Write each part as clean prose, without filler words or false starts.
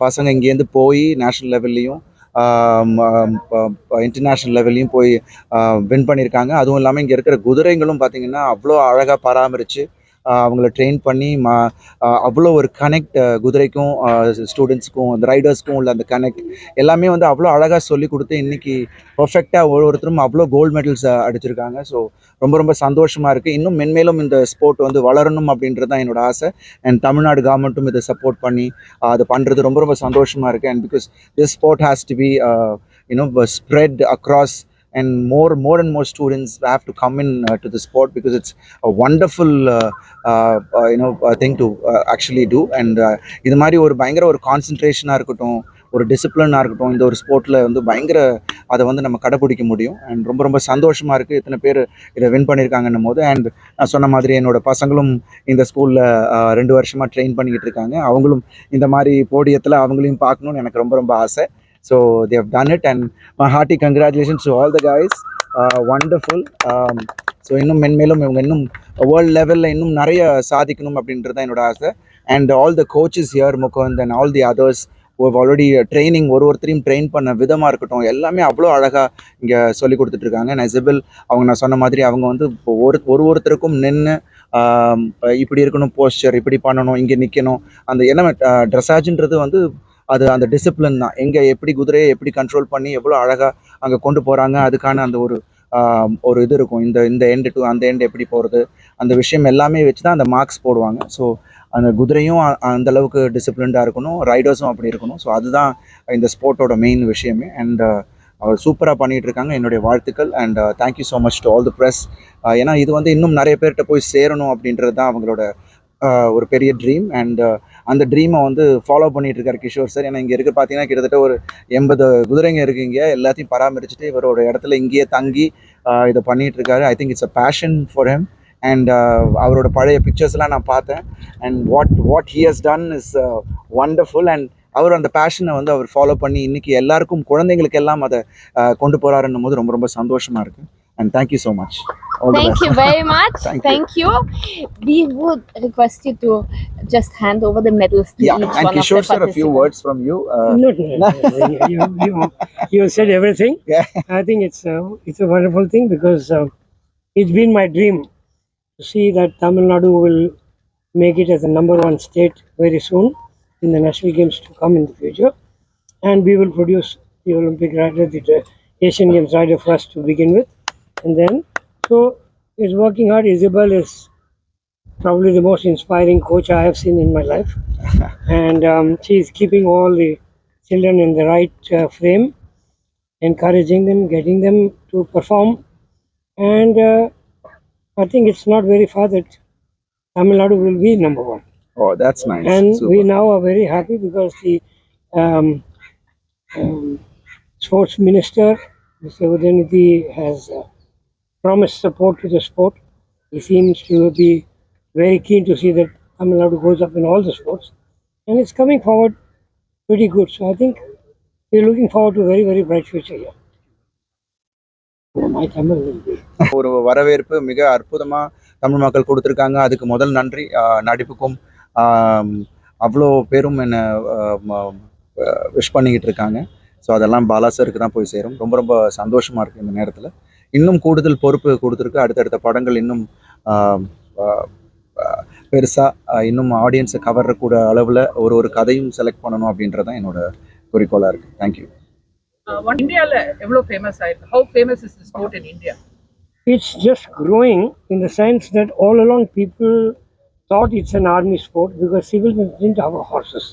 பசங்க இங்கேருந்து போய் நேஷ்னல் லெவல்லையும் இன்டர்நேஷ்னல் லெவல்லையும் போய் வின் பண்ணியிருக்காங்க. அதுவும் இல்லாமல் இங்கே இருக்கிற குதிரைங்களும் பார்த்திங்கன்னா அவ்வளோ அழகாக பராமரித்து அவங்கள ட்ரெயின் பண்ணி அவ்வளோ ஒரு கனெக்ட் குதிரைக்கும் ஸ்டூடெண்ட்ஸுக்கும் அந்த ரைடர்ஸ்க்கும் உள்ள அந்த கனெக்ட் எல்லாமே வந்து அவ்வளோ அழகாக சொல்லி கொடுத்து இன்றைக்கி பர்ஃபெக்டாக ஒருத்தரும் அவ்வளோ கோல்டு மெடல்ஸ் அடிச்சிருக்காங்க. ஸோ ரொம்ப ரொம்ப சந்தோஷமாக இருக்குது. இன்னும் மென்மேலும் இந்த ஸ்போர்ட் வந்து வளரணும் அப்படின்றது தான் என்னோட ஆசை. அண்ட் தமிழ்நாடு கவர்மெண்ட்டும் இதை சப்போர்ட் பண்ணி அது பண்ணுறது ரொம்ப ரொம்ப சந்தோஷமாக இருக்குது. And because this sport has to be spread across, and more students have to come in to the sport, because it's a wonderful thing to actually do. And இது மாதிரி ஒரு பயங்கர ஒரு கான்சன்ட்ரேஷனாக இருக்கட்டும், ஒரு டிசிப்ளினாக இருக்கட்டும், இந்த ஒரு ஸ்போர்ட்டில் வந்து பயங்கர அதை வந்து நம்ம கடைப்பிடிக்க முடியும். அண்ட் ரொம்ப ரொம்ப சந்தோஷமாக இருக்குது இத்தனை பேர் இதை வின் பண்ணியிருக்காங்கன்னும் போது. அண்ட் நான் சொன்ன மாதிரி என்னோடய பசங்களும் இந்த ஸ்கூலில் 2 வருஷமாக ட்ரெயின் பண்ணிக்கிட்டு இருக்காங்க. அவங்களும் இந்த மாதிரி போடியத்தில் அவங்களையும் பார்க்கணுன்னு எனக்கு ரொம்ப ரொம்ப ஆசை. So they have done it, and my hearty congratulations to all the guys. Wonderful. So இன்னும் மென்மேலும் இவங்க இன்னும் வேர்ல்டு லெவலில் இன்னும் நிறைய சாதிக்கணும் அப்படின்றது தான் என்னோட ஆசை. And all the coaches here, Mukund and all the others already training ஒருத்தரையும் ட்ரெயின் பண்ண விதமாக இருக்கட்டும், எல்லாமே அவ்வளோ அழகாக இங்கே சொல்லி கொடுத்துட்ருக்காங்க. நெசபிள் அவங்க நான் சொன்ன மாதிரி அவங்க வந்து இப்போ ஒருத்தருக்கும் நின்று இப்படி இருக்கணும், போஸ்டர் இப்படி பண்ணணும், இங்கே நிற்கணும், அந்த என்ன ட்ரெஸ்ஸாஜுன்றது வந்து அது அந்த டிசிப்ளின் தான். எங்கே எப்படி குதிரையை எப்படி கண்ட்ரோல் பண்ணி எவ்வளோ அழகாக அங்கே கொண்டு போகிறாங்க, அதுக்கான அந்த ஒரு இது இருக்கும். இந்த எண்டு டு அந்த எண்டு எப்படி போகிறது, அந்த விஷயம் எல்லாமே வச்சு தான் அந்த மார்க்ஸ் போடுவாங்க. ஸோ அந்த குதிரையும் அந்தளவுக்கு டிசிப்ளின்டாக இருக்கணும், ரைடர்ஸும் அப்படி இருக்கணும். ஸோ அதுதான் இந்த ஸ்போர்ட்டோட மெயின் விஷயமே. அண்ட் அவர் சூப்பராக பண்ணிகிட்ருக்காங்க. என்னுடைய வாழ்த்துக்கள். And thank you so much to all the press. ஏன்னா இது வந்து இன்னும் நிறைய பேர்கிட்ட போய் சேரணும் அப்படின்றது தான் அவங்களோட ஒரு பெரிய ட்ரீம். அண்ட் அந்த ட்ரீமை வந்து ஃபாலோ பண்ணிகிட்டு இருக்கார் கிஷோர் சார். ஏன்னா இங்கே இருக்க பார்த்தீங்கன்னா கிட்டத்தட்ட ஒரு 80 குதிரைங்க இருக்குங்க. எல்லாத்தையும் பராமரிச்சுட்டு இவரோட இடத்துல இங்கேயே தங்கி இதை பண்ணிகிட்ருக்காரு. I think it's a passion for him. And அவரோட பழைய பிக்சர்ஸ்லாம் நான் பார்த்தேன். And what he has done is wonderful. And அவர் அந்த பேஷனை வந்து அவர் ஃபாலோ பண்ணி இன்றைக்கி எல்லாருக்கும், குழந்தைங்களுக்கு எல்லாம் அதை கொண்டு போகிறாருன்னும் போது ரொம்ப ரொம்ப சந்தோஷமாக இருக்குது. And thank you so much. Thank you very much. Thank you. We would request you to just hand over the medals to each and one of the Kishore sir, a few words from you. You said everything. Yeah. I think it's a wonderful thing, because it's been my dream to see that Tamil Nadu will make it as the #1 state very soon in the national games to come in the future, and we will produce the Olympic rider, the Asian Games rider first to begin with. And then, so it's working hard. Isabel is probably the most inspiring coach I have seen in my life. And she is keeping all the children in the right frame, encouraging them, getting them to perform. And I think it's not very far that Tamil Nadu will be #1. Oh, that's nice. And super. We now are very happy because the sports minister, Mr. Udayanidhi, has promised support to the sport. He seems to be very keen to see that Tamil Nadu goes up in all the sports, and it's coming forward pretty good. So I think we're looking forward to a very, very bright future here. My Tamil will be. ஒரு வரவேற்பு மிக அற்புதமாக தமிழ் மக்கள் கொடுத்துருக்காங்க. அதுக்கு முதல் நன்றி. நடிப்புக்கும் அவ்வளோ பேரும் என்னை விஷ் பண்ணிக்கிட்டு இருக்காங்க. ஸோ அதெல்லாம் பாலா சருக்கு தான் போய் சேரும். ரொம்ப ரொம்ப சந்தோஷமாக இருக்குது இந்த நேரத்தில். இன்னும் கூடுதல் பொறுப்பு கொடுத்துருக்கு. அடுத்தடுத்த படங்கள் இன்னும் பெருசாக இன்னும் ஆடியன்ஸை கவரக்கூட அளவில் ஒரு கதையும் செலக்ட் பண்ணணும் அப்படின்றது தான் என்னோட குறிக்கோளாக இருக்குது. தேங்க்யூ. இந்தியாவில் எவ்வளோ ஃபேமஸ் ஆயிருக்கு? How famous is the sport in India? It's just growing in the sense that all along people thought it's an army sport because civilians didn't have horses.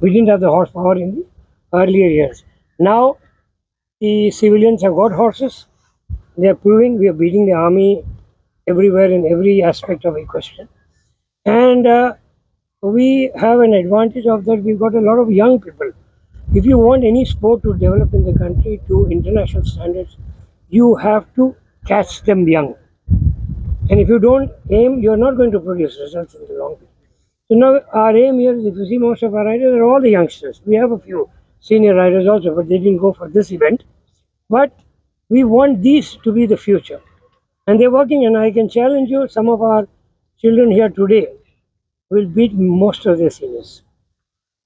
We didn't have the horsepower in the earlier years. Now the civilians have got horses. They are proving we are beating the army everywhere in every aspect of a question. And we have an advantage of that. We've got a lot of young people. If you want any sport to develop in the country to international standards, you have to catch them young. And if you don't aim, you're not going to produce results in the long run. So now our aim here is, if you see most of our riders are all the youngsters. We have a few senior riders also, but they didn't go for this event. But we want these to be the future. And they're working, and I can challenge you, some of our children here today will beat most of their seniors.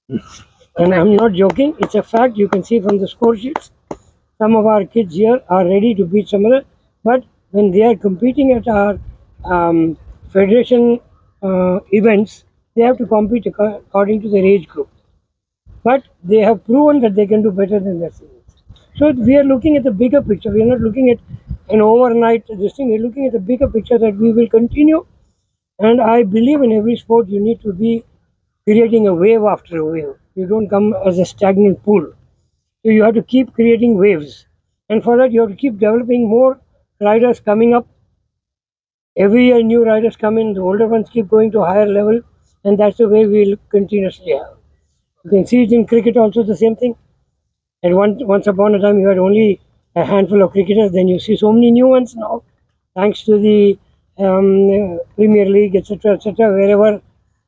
And I'm not joking, it's a fact. You can see from the score sheets. Some of our kids here are ready to beat some other, but when they are competing at our federation events, they have to compete according to their age group. But they have proven that they can do better than their seniors. So we are looking at the bigger picture. We are not looking at an overnight this thing. We are looking at the bigger picture that we will continue. And I believe in every sport you need to be creating a wave after a wave. You don't come as a stagnant pool. So you have to keep creating waves. And for that, you have to keep developing more riders coming up. Every year, new riders come in, the older ones keep going to a higher level, and that's the way we'll continuously have. You can see it in cricket also, the same thing. And once upon a time, you had only a handful of cricketers, then you see so many new ones now, thanks to the Premier League, etc., wherever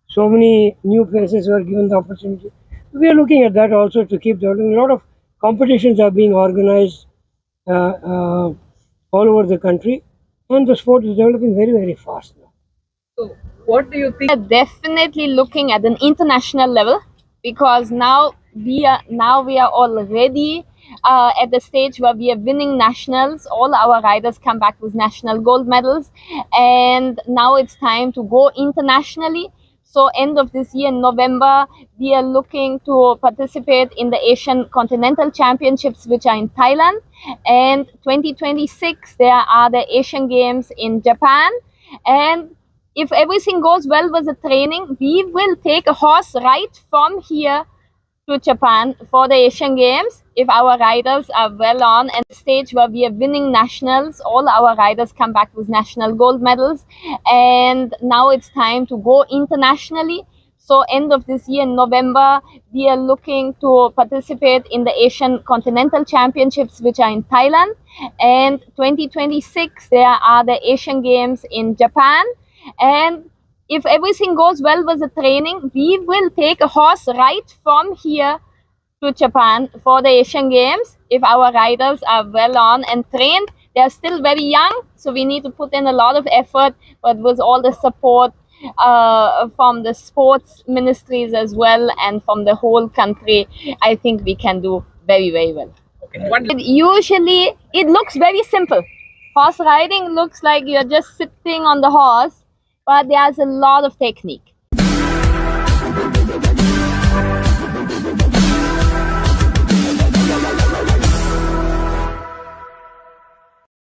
so many new faces were given the opportunity. We are looking at that also to keep developing. A lot of competitions are being organized all over the country, and the sport is developing very, very fast now. So, what do you think? We are definitely looking at an international level, because now we are already at the stage where we are winning nationals. All our riders come back with national gold medals, and now it's time to go internationally. So end of this year in November, we are looking to participate in the Asian Continental Championships, which are in Thailand, and 2026 there are the Asian Games in Japan. And if everything goes well with the training, we will take a horse right from here to Japan for the Asian Games. If our riders are well on and stage where we are winning nationals, all our riders come back with national gold medals, and now it's time to go internationally. So end of this year in November, we are looking to participate in the Asian Continental Championships, which are in Thailand, and 2026 there are the Asian Games in Japan. And if everything goes well with the training, we will take a horse right from here to Japan for the Asian Games. If our riders are well on and trained, they are still very young, so we need to put in a lot of effort, but with all the support from the sports ministries as well and from the whole country, I think we can do very, very well. Okay, one Usually, it looks very simple. Horse riding looks like you're just sitting on the horse, but there's a lot of technique.